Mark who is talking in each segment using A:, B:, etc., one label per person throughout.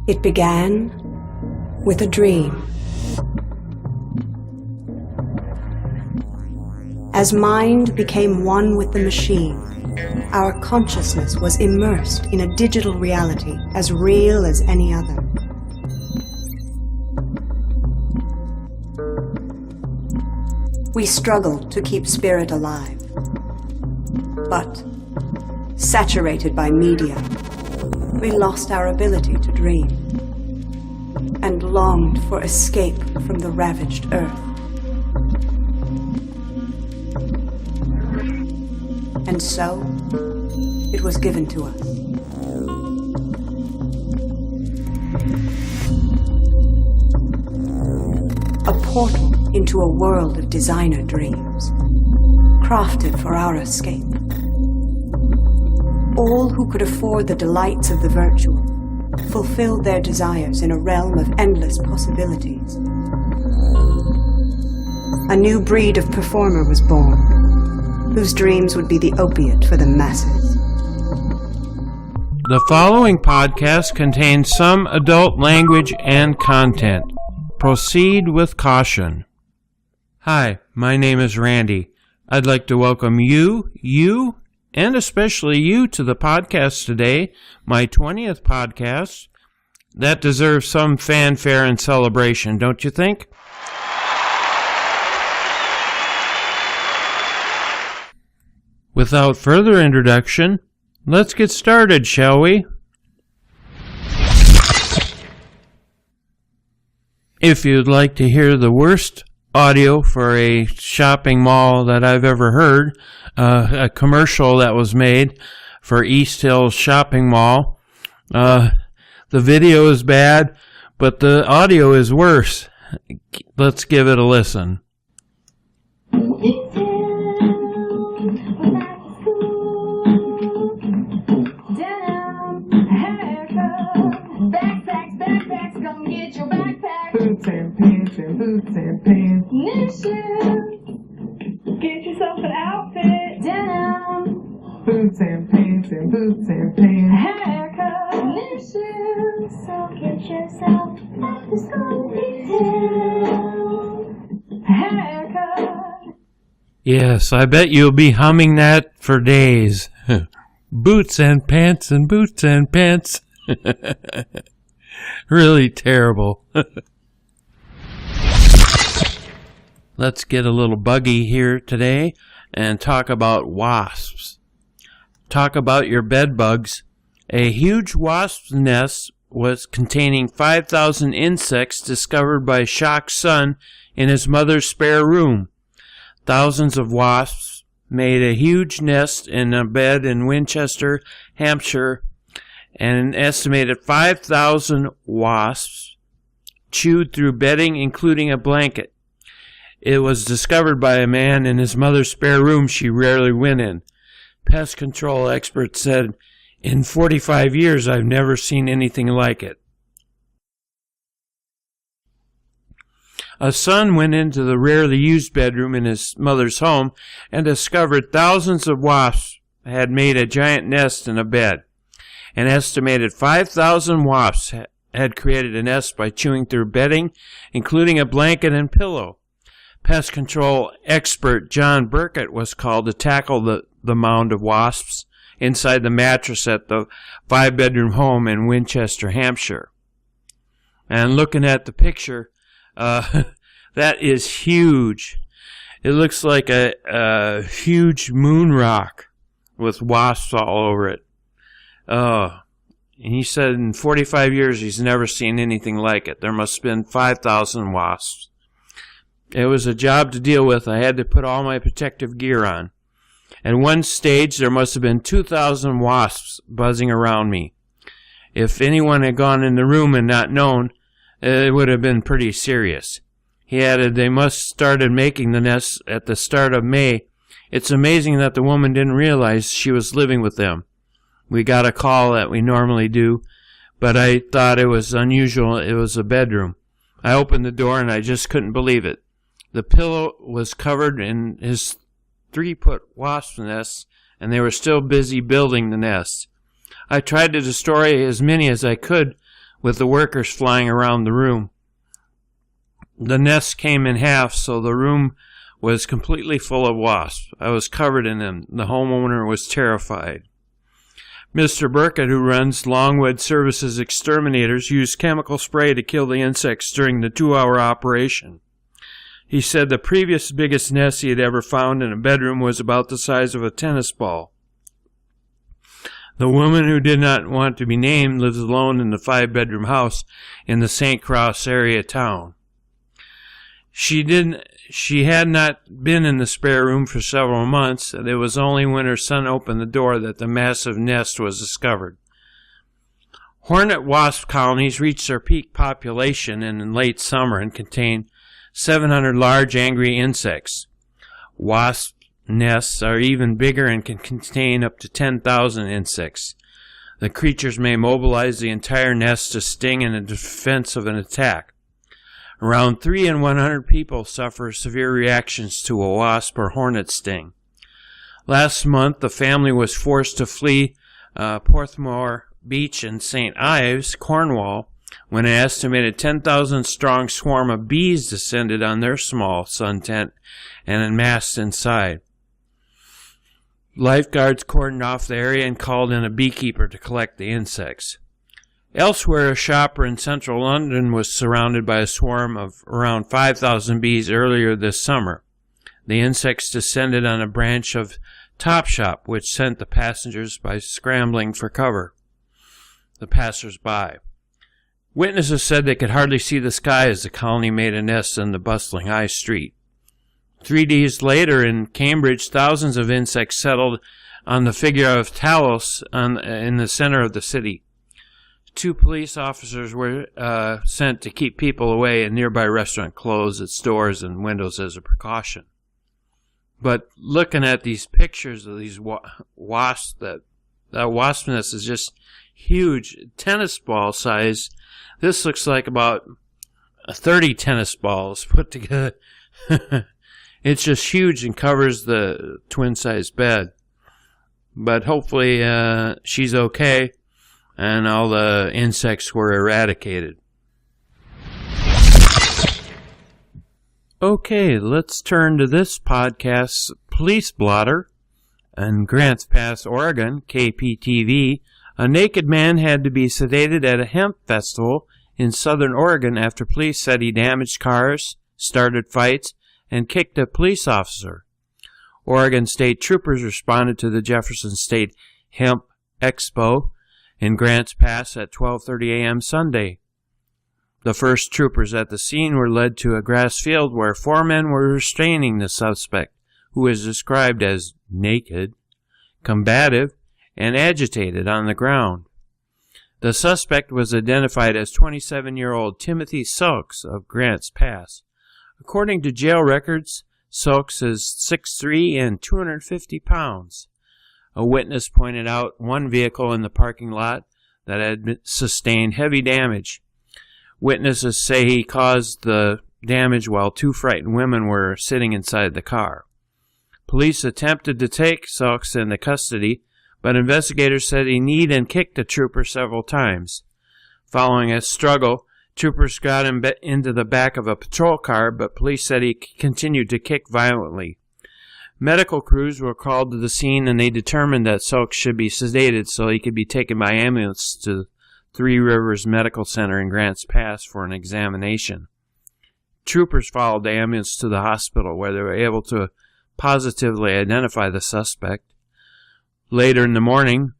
A: It began with a dream. As mind became one with the machine, our consciousness was immersed in a digital reality as real as any other. We struggled to keep spirit alive, but, saturated by media, we lost our ability to dream and longed for escape from the ravaged earth. And so, it was given to us. A portal into a world of designer dreams, crafted for our escape. All who could afford the delights of the virtual fulfilled their desires in a realm of endless possibilities. A new breed of performer was born, whose dreams would be the opiate for the masses.
B: The following podcast contains some adult language and content. Proceed with caution. Hi, my name is Randy. I'd like to welcome you, and especially you to the podcast today, my 20th podcast. That deserves some fanfare and celebration, don't you think? Without further introduction, let's get started, shall we? If you'd like to hear the worst audio for a shopping mall that I've ever heard, a commercial that was made for East Hills Shopping Mall, the video is bad, but the audio is worse. Let's give it a listen.
C: Boots and pants and boots and pants. New shoes. Get yourself an outfit. Denim. Boots and pants and boots and pants. Haircut. New shoes. So get yourself back to school. Haircut.
B: Yes, I bet you'll be humming that for days. Boots and pants and boots and pants. Really terrible. Let's get a little buggy here today and talk about wasps. Talk about your bed bugs. A huge wasp's nest was containing 5,000 insects discovered by a shocked son in his mother's spare room. Thousands of wasps made a huge nest in a bed in Winchester, Hampshire, and an estimated 5,000 wasps chewed through bedding, including a blanket. It was discovered by a man in his mother's spare room she rarely went in. Pest control experts said, "In 45 years, I've never seen anything like it." A son went into the rarely used bedroom in his mother's home and discovered thousands of wasps had made a giant nest in a bed. An estimated 5,000 wasps had created a nest by chewing through bedding, including a blanket and pillow. Pest control expert John Burkett was called to tackle the mound of wasps inside the mattress at the 5-bedroom home in Winchester, Hampshire. And looking at the picture, that is huge. It looks like a huge moon rock with wasps all over it. And he said in 45 years he's never seen anything like it. There must have been 5,000 wasps. It was a job to deal with. I had to put all my protective gear on. At one stage, there must have been 2,000 wasps buzzing around me. If anyone had gone in the room and not known, it would have been pretty serious. He added they must have started making the nests at the start of May. It's amazing that the woman didn't realize she was living with them. We got a call that we normally do, but I thought it was unusual. It was a bedroom. I opened the door and I just couldn't believe it. The pillow was covered in his 3-foot wasp nests, and they were still busy building the nest. I tried to destroy as many as I could with the workers flying around the room. The nest came in half, so the room was completely full of wasps. I was covered in them. The homeowner was terrified. Mr. Burkett, who runs Longwood Services Exterminators, used chemical spray to kill the insects during the 2-hour operation. He said the previous biggest nest he had ever found in a bedroom was about the size of a tennis ball. The woman, who did not want to be named, lives alone in the 5-bedroom house in the St. Cross area town. She had not been in the spare room for several months, and it was only when her son opened the door that the massive nest was discovered. Hornet wasp colonies reach their peak population in late summer and contain 700 large angry insects. Wasp nests are even bigger and can contain up to 10,000 insects. The creatures may mobilize the entire nest to sting in defense of an attack. Around 3 in 100 people suffer severe reactions to a wasp or hornet sting. Last month, the family was forced to flee Porthmore Beach in St. Ives, Cornwall, when an estimated 10,000-strong swarm of bees descended on their small sun tent and amassed inside. Lifeguards cordoned off the area and called in a beekeeper to collect the insects. Elsewhere, a shopper in central London was surrounded by a swarm of around 5,000 bees earlier this summer. The insects descended on a branch of Topshop, which sent the passengers by scrambling for cover. The passers-by. Witnesses said they could hardly see the sky as the colony made a nest in the bustling high street. 3 days later in Cambridge, thousands of insects settled on the figure of Talos in the center of the city. 2 police officers were sent to keep people away, and nearby restaurant closed its doors and windows as a precaution. But looking at these pictures of these wasps, that wasp nest is just huge, tennis ball size. This looks like about 30 tennis balls put together. It's just huge and covers the twin-size bed. But hopefully she's okay, and all the insects were eradicated. Okay, let's turn to this podcast's police blotter. In Grants Pass, Oregon, KPTV, a naked man had to be sedated at a hemp festival in southern Oregon after police said he damaged cars, started fights, and kicked a police officer. Oregon State troopers responded to the Jefferson State Hemp Expo in Grants Pass at 12:30 a.m. Sunday. The first troopers at the scene were led to a grass field where 4 men were restraining the suspect, who is described as naked, combative, and agitated on the ground. The suspect was identified as 27-year-old Timothy Silks of Grants Pass. According to jail records, Silks is 6'3" and 250 pounds. A witness pointed out one vehicle in the parking lot that had sustained heavy damage. Witnesses say he caused the damage while 2 frightened women were sitting inside the car. Police attempted to take Silks into custody, but investigators said he kneed and kicked a trooper several times. Following a struggle, troopers got him into the back of a patrol car, but police said he continued to kick violently. Medical crews were called to the scene, and they determined that Silks should be sedated so he could be taken by ambulance to Three Rivers Medical Center in Grants Pass for an examination. Troopers followed the ambulance to the hospital, where they were able to positively identify the suspect. Later in the morning,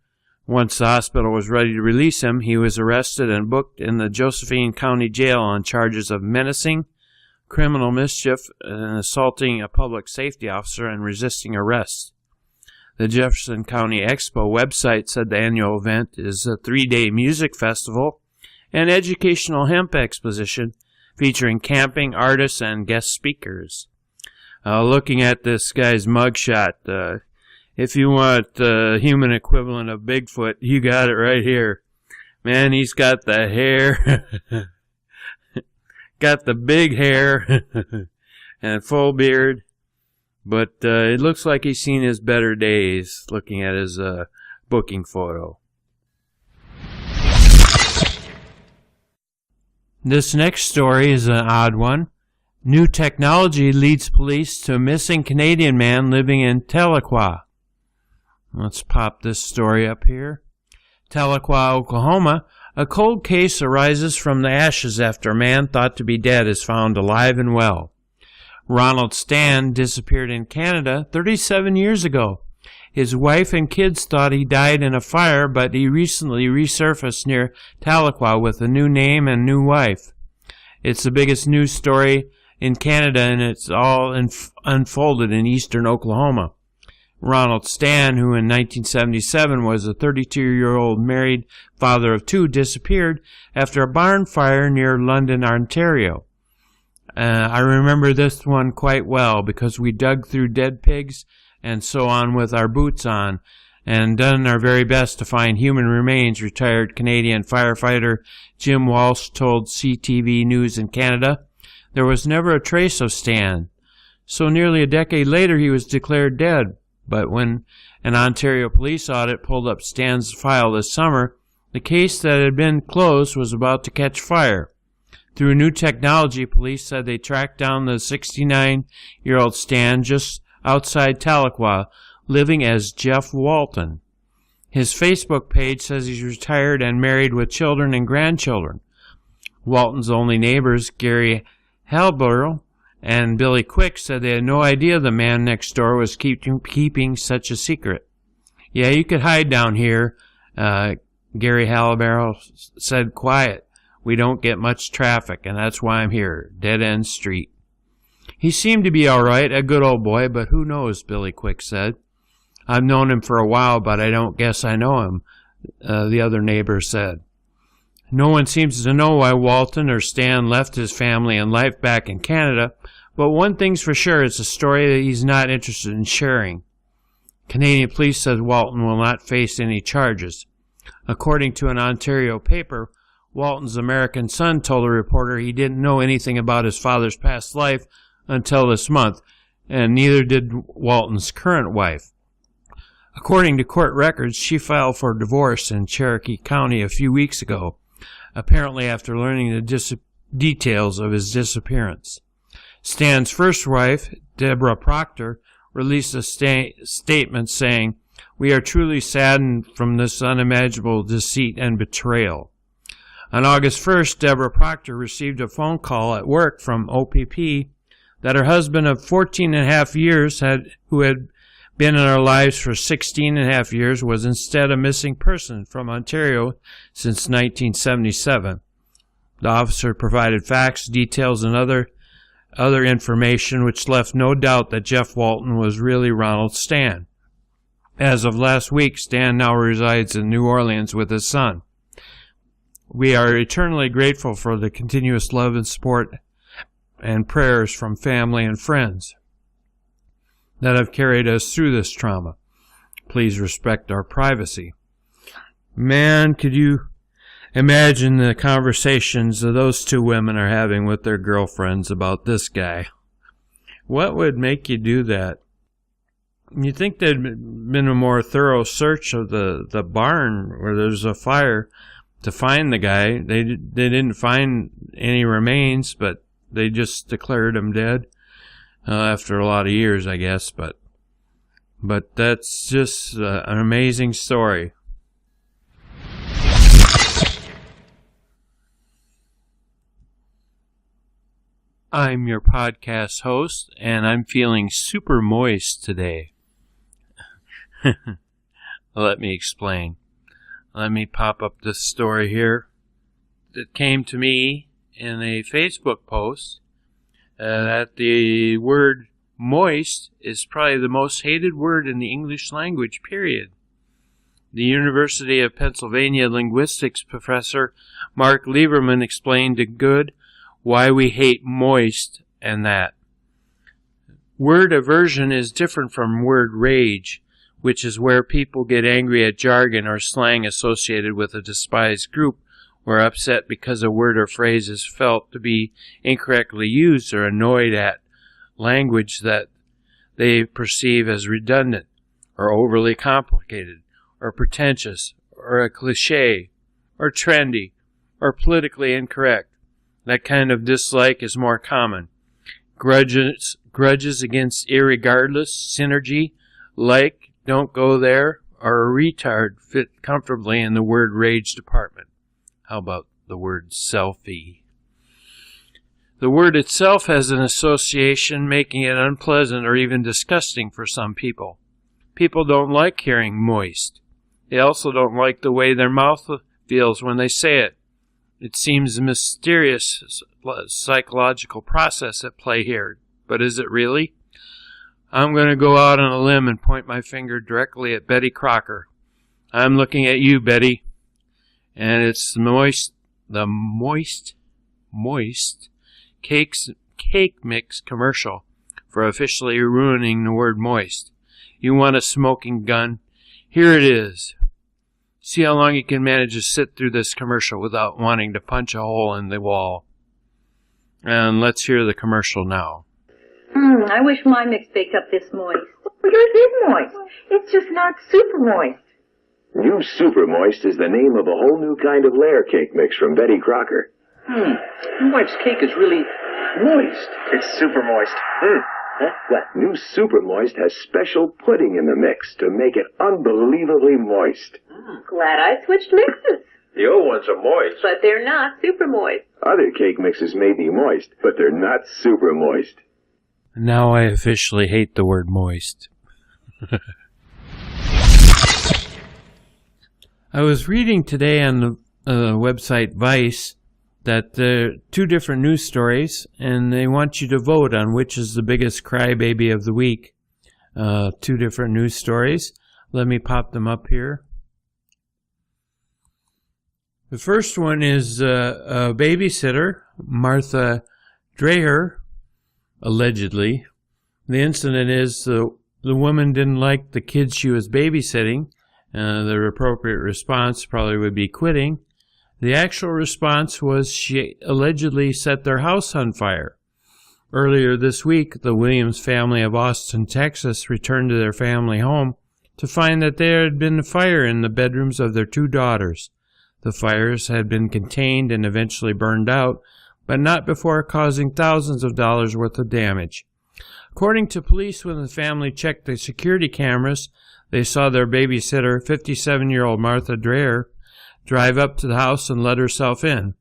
B: once the hospital was ready to release him, he was arrested and booked in the Josephine County Jail on charges of menacing, criminal mischief, and assaulting a public safety officer and resisting arrest. The Jefferson County Expo website said the annual event is a 3-day music festival and educational hemp exposition featuring camping, artists, and guest speakers. Looking at this guy's mugshot, if you want the human equivalent of Bigfoot, you got it right here. Man, he's got the hair, got the big hair, and full beard. But it looks like he's seen his better days looking at his booking photo. This next story is an odd one. New technology leads police to a missing Canadian man living in Tahlequah. Let's pop this story up here. Tahlequah, Oklahoma. A cold case arises from the ashes after a man thought to be dead is found alive and well. Ronald Stan disappeared in Canada 37 years ago. His wife and kids thought he died in a fire, but he recently resurfaced near Tahlequah with a new name and new wife. It's the biggest news story in Canada, and it's all unfolded in eastern Oklahoma. Ronald Stan, who in 1977 was a 32-year-old married father of two, disappeared after a barn fire near London, Ontario. I remember this one quite well because we dug through dead pigs and so on with our boots on and done our very best to find human remains, retired Canadian firefighter Jim Walsh told CTV News in Canada. There was never a trace of Stan. So nearly a decade later he was declared dead. But when an Ontario police audit pulled up Stan's file this summer, the case that had been closed was about to catch fire. Through new technology, police said they tracked down the 69-year-old Stan just outside Tahlequah, living as Jeff Walton. His Facebook page says he's retired and married with children and grandchildren. Walton's only neighbors, Gary Halborough and Billy Quick, said they had no idea the man next door was keeping such a secret. Yeah, you could hide down here, Gary Halborough said. Quiet. We don't get much traffic, and that's why I'm here. Dead-end street. He seemed to be all right, a good old boy, but who knows, Billy Quick said. I've known him for a while, but I don't guess I know him, the other neighbor said. No one seems to know why Walton or Stan left his family and life back in Canada, but one thing's for sure, it's a story that he's not interested in sharing. Canadian police said Walton will not face any charges. According to an Ontario paper, Walton's American son told a reporter he didn't know anything about his father's past life until this month, and neither did Walton's current wife. According to court records, she filed for divorce in Cherokee County a few weeks ago, apparently after learning the details of his disappearance. Stan's first wife, Deborah Proctor, released a statement saying, "We are truly saddened from this unimaginable deceit and betrayal." On August 1st, Deborah Proctor received a phone call at work from OPP that her husband of 14 and a half years, who had been in our lives for 16 and a half years, was instead a missing person from Ontario since 1977. The officer provided facts, details, and other information which left no doubt that Jeff Walton was really Ronald Stan. As of last week, Stan now resides in New Orleans with his son. We are eternally grateful for the continuous love and support and prayers from family and friends that have carried us through this trauma. Please respect our privacy. Man, could you imagine the conversations that those two women are having with their girlfriends about this guy? What would make you do that? You'd think there'd been a more thorough search of the barn where there's a fire to find the guy. They didn't find any remains, but they just declared him dead after a lot of years, I guess. But that's just an amazing story. I'm your podcast host, and I'm feeling super moist today. Let me explain. Let me pop up this story here that came to me in a Facebook post that the word moist is probably the most hated word in the English language, period. The University of Pennsylvania linguistics professor Mark Lieberman explained to Good why we hate moist and that. Word aversion is different from word rage, which is where people get angry at jargon or slang associated with a despised group, or upset because a word or phrase is felt to be incorrectly used, or annoyed at language that they perceive as redundant, or overly complicated, or pretentious, or a cliché, or trendy, or politically incorrect. That kind of dislike is more common. Grudges against irregardless, synergy, like, don't go there, or a retard fit comfortably in the word rage department. How about the word selfie? The word itself has an association making it unpleasant or even disgusting for some people. People don't like hearing moist. They also don't like the way their mouth feels when they say it. It seems a mysterious psychological process at play here, but is it really? I'm going to go out on a limb and point my finger directly at Betty Crocker. I'm looking at you, Betty, and it's the moist cake mix commercial for officially ruining the word moist. You want a smoking gun? Here it is. See how long you can manage to sit through this commercial without wanting to punch a hole in the wall. And let's hear the commercial now.
D: I wish my mix baked up this moist. Yours is moist. It's just not super moist.
E: New Super Moist is the name of a whole new kind of layer cake mix from Betty Crocker.
F: My wife's cake is really moist.
E: It's super moist. Huh? What? New Super Moist has special pudding in the mix to make it unbelievably moist.
D: Glad I switched mixes.
E: The old ones are moist.
D: But they're not super moist.
E: Other cake mixes may be moist, but they're not super moist.
B: Now I officially hate the word moist. I was reading today on the website Vice that there are two different news stories, and they want you to vote on which is the biggest crybaby of the week. Two different news stories. Let me pop them up here. The first one is a babysitter, Martha Dreher, allegedly. The incident is the woman didn't like the kids she was babysitting. The appropriate response probably would be quitting. The actual response was she allegedly set their house on fire. Earlier this week, the Williams family of Austin, Texas, returned to their family home to find that there had been a fire in the bedrooms of their two daughters. The fires had been contained and eventually burned out, but not before causing thousands of dollars worth of damage. According to police, when the family checked the security cameras, they saw their babysitter, 57-year-old Martha Dreher, drive up to the house and let herself in.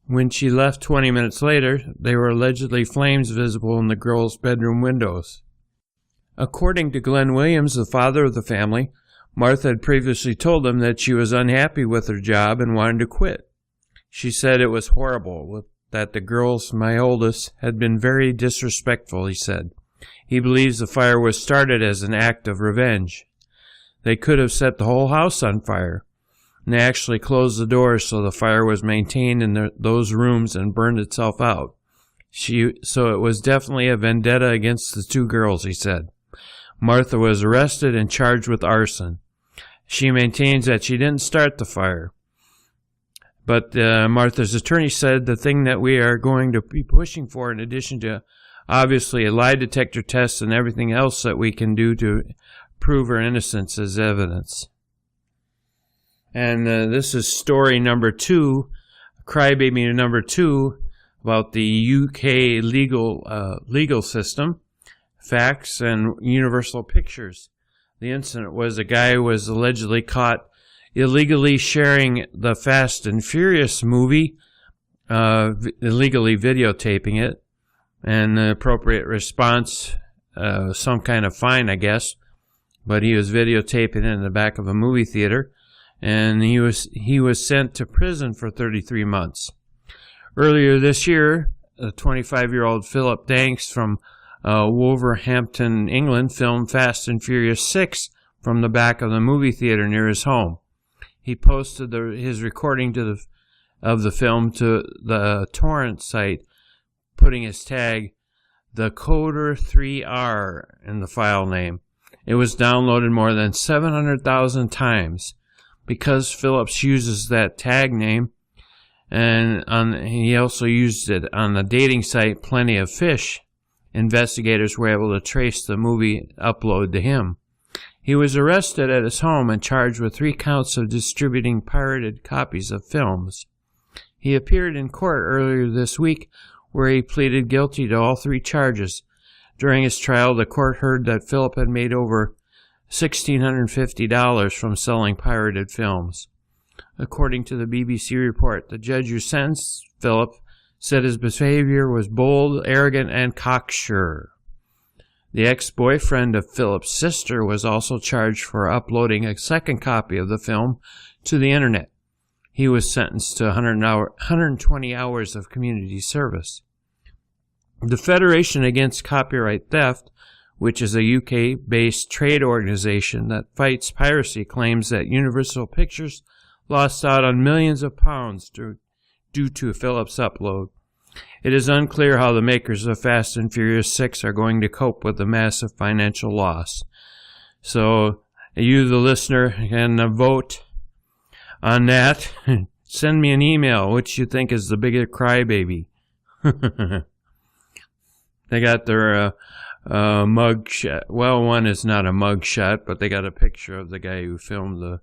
B: When she left 20 minutes later, there were allegedly flames visible in the girls' bedroom windows. According to Glenn Williams, the father of the family, Martha had previously told him that she was unhappy with her job and wanted to quit. She said it was horrible, that the girls, my oldest, had been very disrespectful, he said. He believes the fire was started as an act of revenge. They could have set the whole house on fire. And they actually closed the doors so the fire was maintained in those rooms and burned itself out. So it was definitely a vendetta against the two girls, he said. Martha was arrested and charged with arson. She maintains that she didn't start the fire. But Martha's attorney said the thing that we are going to be pushing for, in addition to obviously a lie detector test and everything else that we can do to prove her innocence, is evidence. And this is story number 2, crybaby number 2, about the UK legal system, facts, and Universal Pictures. The incident was a guy was allegedly caught illegally sharing the Fast and Furious movie, illegally videotaping it, and the appropriate response, some kind of fine, I guess, but he was videotaping it in the back of a movie theater, and he was sent to prison for 33 months. Earlier this year, a 25-year-old Philip Danks from Wolverhampton, England, filmed Fast and Furious 6 from the back of the movie theater near his home. He posted his recording of the film to the torrent site, putting his tag, the Coder 3R, in the file name. It was downloaded more than 700,000 times. Because Phillips uses that tag name, and he also used it on the dating site Plenty of Fish, investigators were able to trace the movie upload to him. He was arrested at his home and charged with 3 counts of distributing pirated copies of films. He appeared in court earlier this week where he pleaded guilty to all 3 charges. During his trial, the court heard that Philip had made over $1,650 from selling pirated films. According to the BBC report, the judge who sentenced Philip said his behavior was bold, arrogant, and cocksure. The ex-boyfriend of Philip's sister was also charged for uploading a second copy of the film to the internet. He was sentenced to 120 hours of community service. The Federation Against Copyright Theft, which is a UK-based trade organization that fights piracy, claims that Universal Pictures lost out on millions of pounds due to Philip's upload. It is unclear how the makers of Fast and Furious 6 are going to cope with the massive financial loss. So, you, the listener, can vote on that. Send me an email. Which you think is the bigger crybaby? They got their mug shot. Well, one is not a mug shot, but they got a picture of the guy who filmed the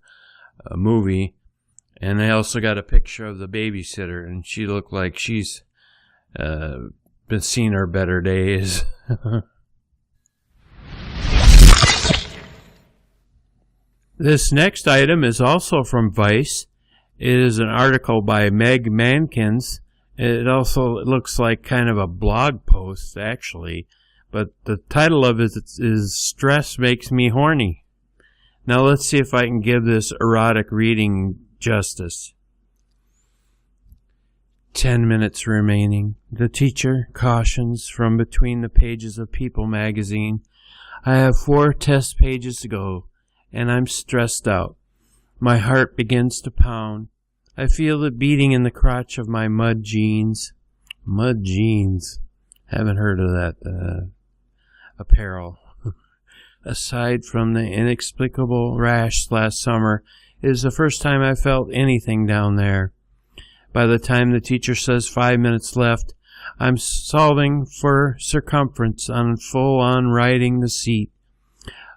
B: movie. And they also got a picture of the babysitter, and she looked like she's been seen her better days. This next item is also from Vice. It is an article by Meg Mankins. It also looks like kind of a blog post, actually. But the title of it is Stress Makes Me Horny. Now let's see if I can give this erotic reading justice. 10 minutes remaining. The teacher cautions from between the pages of People magazine. I have 4 test pages to go, and I'm stressed out. My heart begins to pound. I feel the beating in the crotch of my mud jeans. Mud jeans. Haven't heard of that apparel. Aside from the inexplicable rash last summer, it is the first time I felt anything down there. By the time the teacher says 5 minutes left, I'm solving for circumference on full-on riding the seat.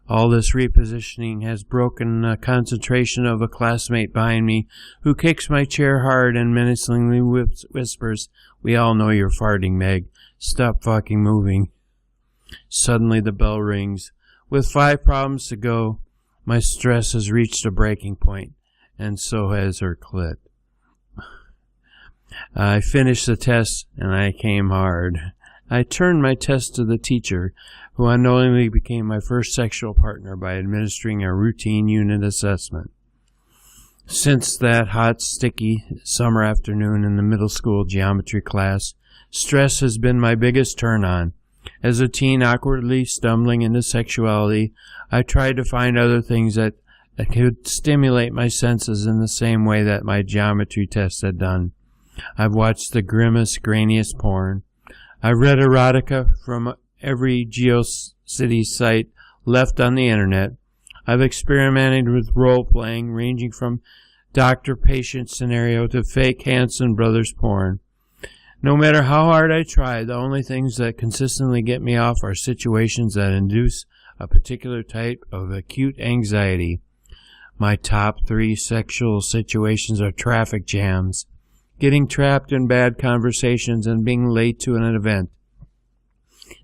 B: All this repositioning has broken the concentration of a classmate behind me who kicks my chair hard and menacingly whispers, "We all know you're farting, Meg. Stop fucking moving." Suddenly the bell rings. With 5 problems to go, my stress has reached a breaking point, and so has her clit. I finished the test, and I came hard. I turned my test to the teacher, who unknowingly became my first sexual partner by administering a routine unit assessment. Since that hot, sticky summer afternoon in the middle school geometry class, stress has been my biggest turn-on. As a teen awkwardly stumbling into sexuality, I tried to find other things that could stimulate my senses in the same way that my geometry test had done. I've watched the grimmest, grainiest porn. I've read erotica from every GeoCity site left on the internet. I've experimented with role-playing, ranging from doctor-patient scenario to fake Hanson Brothers porn. No matter how hard I try, the only things that consistently get me off are situations that induce a particular type of acute anxiety. My top 3 sexual situations are traffic jams, getting trapped in bad conversations, and being late to an event.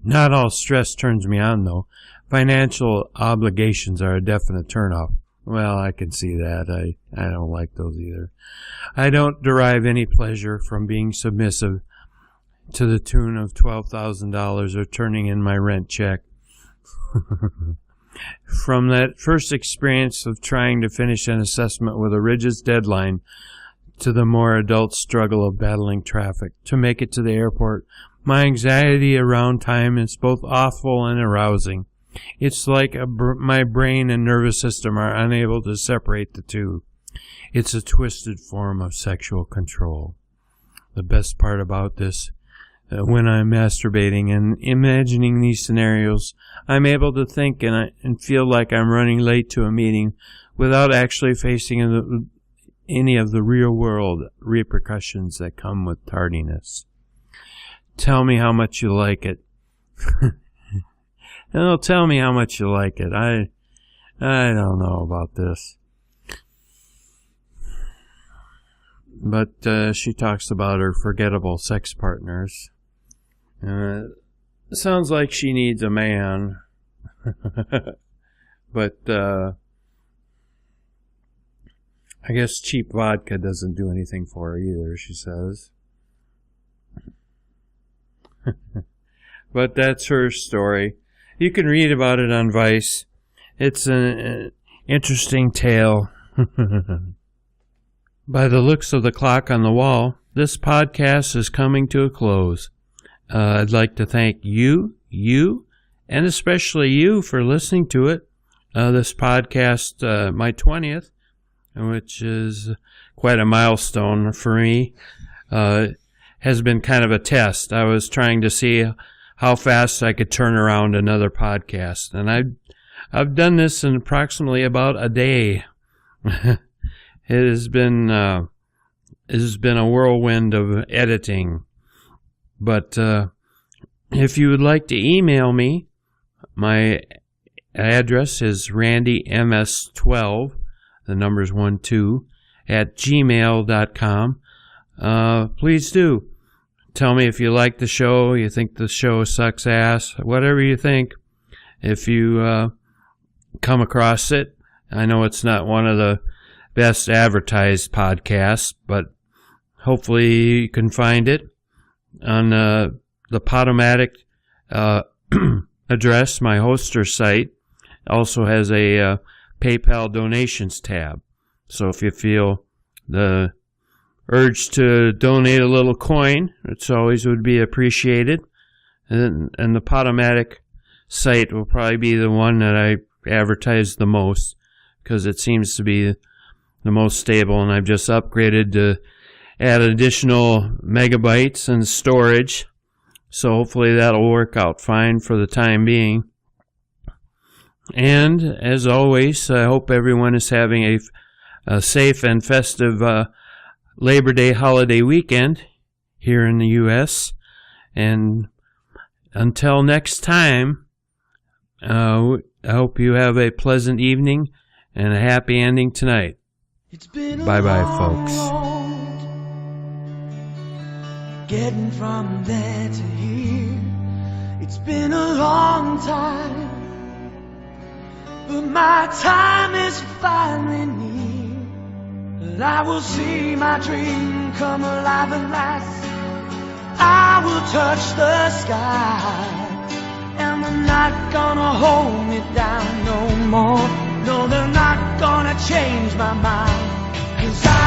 B: Not all stress turns me on, though. Financial obligations are a definite turnoff. Well, I can see that. I don't like those either. I don't derive any pleasure from being submissive to the tune of $12,000 or turning in my rent check. From that first experience of trying to finish an assessment with a rigid deadline to the more adult struggle of battling traffic to make it to the airport, my anxiety around time is both awful and arousing. It's like my brain and nervous system are unable to separate the two. It's a twisted form of sexual control. The best part about this, when I'm masturbating and imagining these scenarios, I'm able to think and feel like I'm running late to a meeting without actually facing any of the real-world repercussions that come with tardiness. Tell me how much you like it. No, tell me how much you like it. I don't know about this. but she talks about her forgettable sex partners. Sounds like she needs a man. But I guess cheap vodka doesn't do anything for her either, she says. But that's her story. You can read about it on Vice. It's an interesting tale. By the looks of the clock on the wall, this podcast is coming to a close. I'd like to thank you, and especially you for listening to it. This podcast, my 20th, which is quite a milestone for me, has been kind of a test. I was trying to see how fast I could turn around another podcast, and I've done this in approximately about a day. It has been a whirlwind of editing. But if you would like to email me, my address is randyms12, the number's 12, at gmail.com. Please do. Tell me if you like the show, you think the show sucks ass, whatever you think. If you come across it, I know it's not one of the best advertised podcasts, but hopefully you can find it on the Podomatic address. My hoster site also has a PayPal donations tab. So if you feel the urge to donate a little coin, it's always would be appreciated. And the Podomatic site will probably be the one that I advertise the most, because it seems to be the most stable, and I've just upgraded to add additional megabytes and storage, so hopefully that'll work out fine for the time being. And as always, I hope everyone is having a safe and festive Labor Day holiday weekend here in the U.S. And until next time, I hope you have a pleasant evening and a happy ending tonight. Bye-bye, folks.
G: Getting from there to here, it's been a long time, but my time is finally near, and I will see my dream come alive at last. I will touch the sky, and they're not gonna hold me down no more. No, they're not gonna change my mind, 'cause I